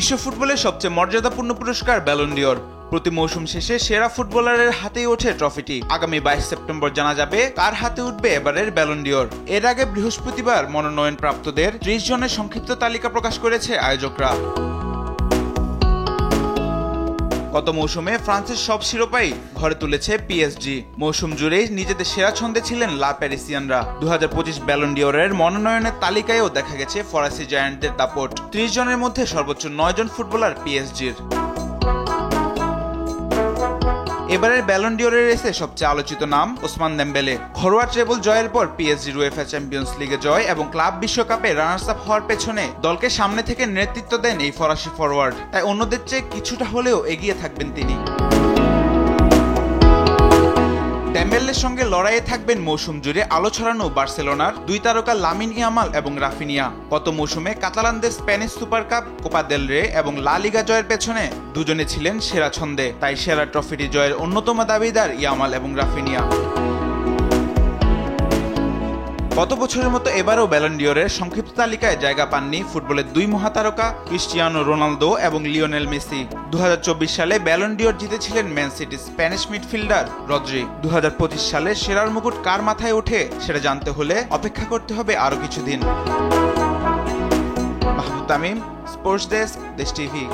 বিশ্ব ফুটবলের সবচেয়ে মর্যাদাপূর্ণ পুরস্কার ব্যালন ডিওর। প্রতি মৌসুম শেষে সেরা ফুটবলারের হাতেই ওঠে ট্রফিটি। আগামী 22 সেপ্টেম্বর জানা যাবে কার হাতে উঠবে এবারের ব্যালন ডিওর। এর আগে বৃহস্পতিবার মনোনয়ন প্রাপ্তদের 30 জনের সংক্ষিপ্ত তালিকা প্রকাশ করেছে আয়োজকরা। গত মৌসুমে ফ্রান্সের সব শিরোপাই ঘরে তুলেছে পিএসজি। মৌসুম জুড়েই নিজেদের সেরা ছন্দে ছিলেন লা প্যারিসিয়ানরা। 2025 ব্যালন ডিওরের মনোনয়নের তালিকায়ও দেখা গেছে ফরাসি জায়ান্টদের দাপট। 30 জনের মধ্যে সর্বোচ্চ 9 জন ফুটবলার পিএসজির। এবারের ব্যালন ডিওরের রেসে সবচেয়ে আলোচিত নাম ওসমান দেমবেলে। ঘরোয়া ট্রেবল জয়ের পর পিএসজির উয়েফা চ্যাম্পিয়ন্স লিগে জয় এবং ক্লাব বিশ্বকাপে রানার্স আপ হওয়ার পেছনে দলকে সামনে থেকে নেতৃত্ব দেন এই ফরাসি ফরওয়ার্ড। তাই অন্যদের চেয়ে কিছুটা হলেও এগিয়ে থাকবেন তিনি। ডেম্বেলের সঙ্গে লড়াইয়ে থাকবেন মৌসুম জুড়ে আলো ছড়ানো বার্সেলোনার 2 তারকা লামিন ইয়ামাল এবং রাফিনিয়া। গত মৌসুমে কাতালানদের Spanish super cup, Copa del Rey এবং লা লিগা জয়ের পেছনে দুজনে ছিলেন সেরা ছন্দে। তাই সেরা ট্রফিটি জয়ের অন্যতম দাবিদার ইয়ামাল এবং রাফিনিয়া। গত বছরের মতো এবারও ব্যালন ডিওরের সংক্ষিপ্ত তালিকায় জায়গা পাননি ফুটবলের 2 মহাতারকা ক্রিস্টিয়ানো রোনালদো এবং লিওনেল মেসি। 2024 সালে ব্যালন ডিওর জিতেছিলেন ম্যান সিটির স্প্যানিশ মিডফিল্ডার রদ্রি। 2025 সালে সেরার মুকুট কার মাথায় ওঠে সেটা জানতে হলে অপেক্ষা করতে হবে আরো কিছুদিন। মাহমুদ তামিম, স্পোর্টস ডেস্ক, দেশ টিভি।